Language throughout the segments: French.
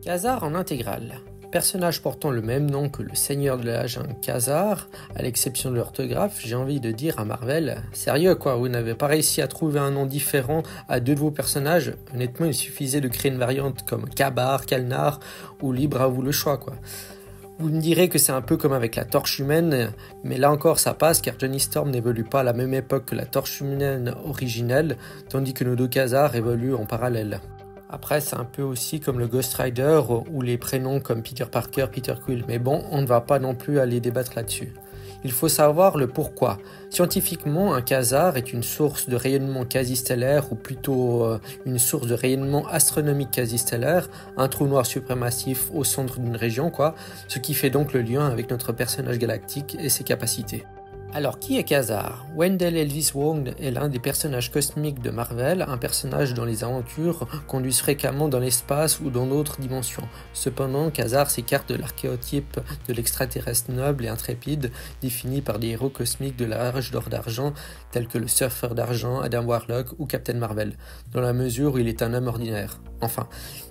Khazar en intégrale. Personnage portant le même nom que le seigneur de la jungle Khazar, à l'exception de l'orthographe, j'ai envie de dire à Marvel, sérieux quoi, vous n'avez pas réussi à trouver un nom différent à deux de vos personnages? Honnêtement, il suffisait de créer une variante comme Kabar, Kalnar, ou libre à vous le choix quoi. Vous me direz que c'est un peu comme avec la Torche Humaine, mais là encore ça passe car Johnny Storm n'évolue pas à la même époque que la Torche Humaine originelle, tandis que nos deux Khazars évoluent en parallèle. Après, c'est un peu aussi comme le Ghost Rider ou les prénoms comme Peter Parker, Peter Quill. Mais bon, on ne va pas non plus aller débattre là-dessus. Il faut savoir le pourquoi. Scientifiquement, un quasar est une source de rayonnement quasi-stellaire ou plutôt une source de rayonnement astronomique quasi-stellaire, un trou noir supermassif au centre d'une région, quoi, ce qui fait donc le lien avec notre personnage galactique et ses capacités. Alors, qui est Khazar? Wendell Elvis Wong est l'un des personnages cosmiques de Marvel, un personnage dont les aventures conduisent fréquemment dans l'espace ou dans d'autres dimensions. Cependant, Khazar s'écarte de l'archétype de l'extraterrestre noble et intrépide, défini par des héros cosmiques de l'âge d'or d'argent, tels que le Surfeur d'argent, Adam Warlock ou Captain Marvel, dans la mesure où il est un homme ordinaire. Enfin,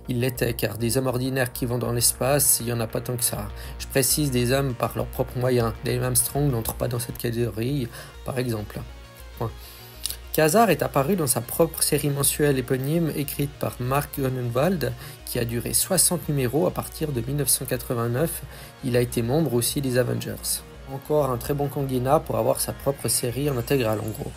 il l'était, car des hommes ordinaires qui vont dans l'espace, il n'y en a pas tant que ça. Je précise des hommes par leurs propres moyens. Dave Armstrong n'entre pas dans cette catégorie, par exemple. Khazar est apparu dans sa propre série mensuelle éponyme écrite par Mark Gruenwald, qui a duré 60 numéros à partir de 1989. Il a été membre aussi des Avengers. Encore un très bon candidat pour avoir sa propre série en intégrale en gros.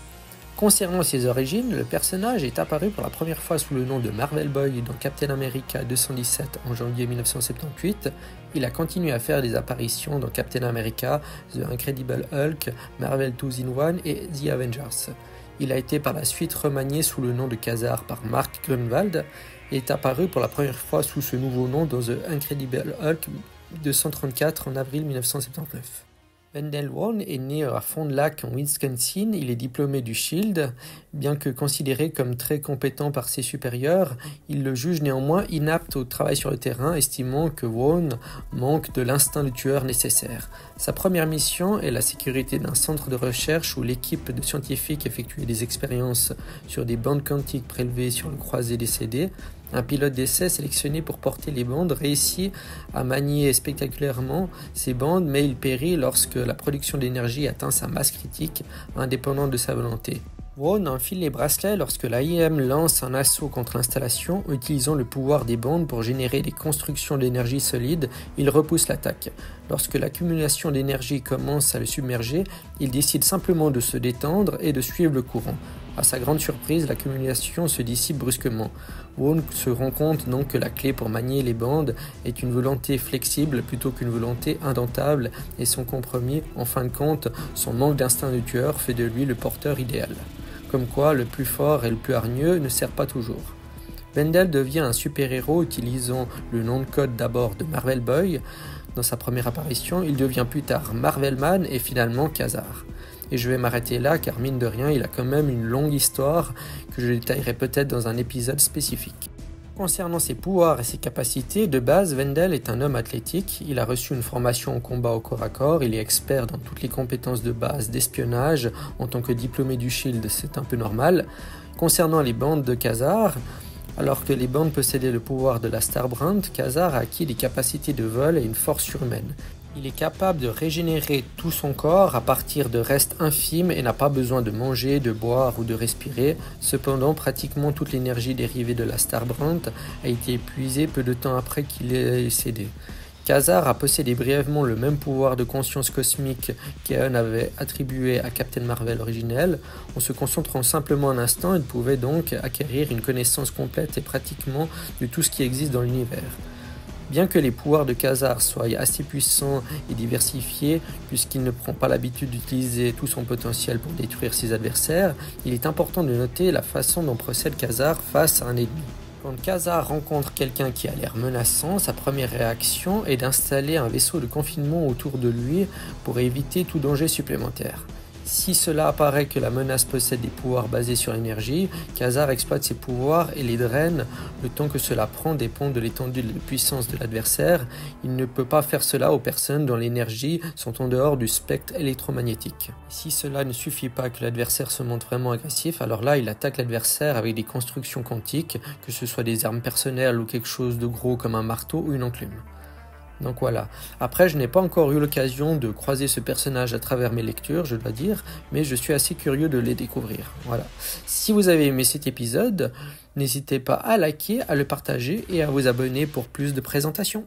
Concernant ses origines, le personnage est apparu pour la première fois sous le nom de Marvel Boy dans Captain America 217 en janvier 1978. Il a continué à faire des apparitions dans Captain America, The Incredible Hulk, Marvel 2-in-1 et The Avengers. Il a été par la suite remanié sous le nom de Khazar par Mark Gruenwald et est apparu pour la première fois sous ce nouveau nom dans The Incredible Hulk 234 en avril 1979. Wendell Wong est né à Fond du Lac en Wisconsin, il est diplômé du SHIELD. Bien que considéré comme très compétent par ses supérieurs, il le juge néanmoins inapte au travail sur le terrain, estimant que Wong manque de l'instinct de tueur nécessaire. Sa première mission est la sécurité d'un centre de recherche où l'équipe de scientifiques effectuait des expériences sur des bandes quantiques prélevées sur le croisé décédé. Un pilote d'essai sélectionné pour porter les bandes réussit à manier spectaculairement ces bandes, mais il périt lorsque la production d'énergie atteint sa masse critique, indépendante de sa volonté. Wong enfile les bracelets lorsque l'AIM lance un assaut contre l'installation, utilisant le pouvoir des bandes pour générer des constructions d'énergie solide. Il repousse l'attaque. Lorsque l'accumulation d'énergie commence à le submerger, il décide simplement de se détendre et de suivre le courant. À sa grande surprise, l'accumulation se dissipe brusquement. Wong se rend compte donc que la clé pour manier les bandes est une volonté flexible plutôt qu'une volonté indomptable et son compromis, en fin de compte, son manque d'instinct de tueur fait de lui le porteur idéal. Comme quoi, le plus fort et le plus hargneux ne sert pas toujours. Wendell devient un super-héros utilisant le nom de code d'abord de Marvel Boy. Dans sa première apparition, il devient plus tard Marvelman et finalement Khazar. Et je vais m'arrêter là car mine de rien, il a quand même une longue histoire que je détaillerai peut-être dans un épisode spécifique. Concernant ses pouvoirs et ses capacités, de base, Wendell est un homme athlétique. Il a reçu une formation en combat au corps à corps. Il est expert dans toutes les compétences de base d'espionnage. En tant que diplômé du SHIELD, c'est un peu normal. Concernant les bandes de Khazar, alors que les bandes possédaient le pouvoir de la Starbrand, Khazar a acquis des capacités de vol et une force surhumaine. Il est capable de régénérer tout son corps à partir de restes infimes et n'a pas besoin de manger, de boire ou de respirer. Cependant, pratiquement toute l'énergie dérivée de la Starbrand a été épuisée peu de temps après qu'il ait cédé. Khazar a possédé brièvement le même pouvoir de conscience cosmique qu'Eon avait attribué à Captain Marvel originel. En se concentrant simplement un instant, il pouvait donc acquérir une connaissance complète et pratiquement de tout ce qui existe dans l'univers. Bien que les pouvoirs de Khazar soient assez puissants et diversifiés, puisqu'il ne prend pas l'habitude d'utiliser tout son potentiel pour détruire ses adversaires, il est important de noter la façon dont procède Khazar face à un ennemi. Quand Khazar rencontre quelqu'un qui a l'air menaçant, sa première réaction est d'installer un vaisseau de confinement autour de lui pour éviter tout danger supplémentaire. Si cela apparaît que la menace possède des pouvoirs basés sur l'énergie, Quasar exploite ses pouvoirs et les draine. Le temps que cela prend dépend de l'étendue de puissance de l'adversaire. Il ne peut pas faire cela aux personnes dont l'énergie sont en dehors du spectre électromagnétique. Si cela ne suffit pas que l'adversaire se montre vraiment agressif, alors là il attaque l'adversaire avec des constructions quantiques, que ce soit des armes personnelles ou quelque chose de gros comme un marteau ou une enclume. Donc voilà. Après, je n'ai pas encore eu l'occasion de croiser ce personnage à travers mes lectures, je dois dire, mais je suis assez curieux de les découvrir. Voilà. Si vous avez aimé cet épisode, n'hésitez pas à liker, à le partager et à vous abonner pour plus de présentations.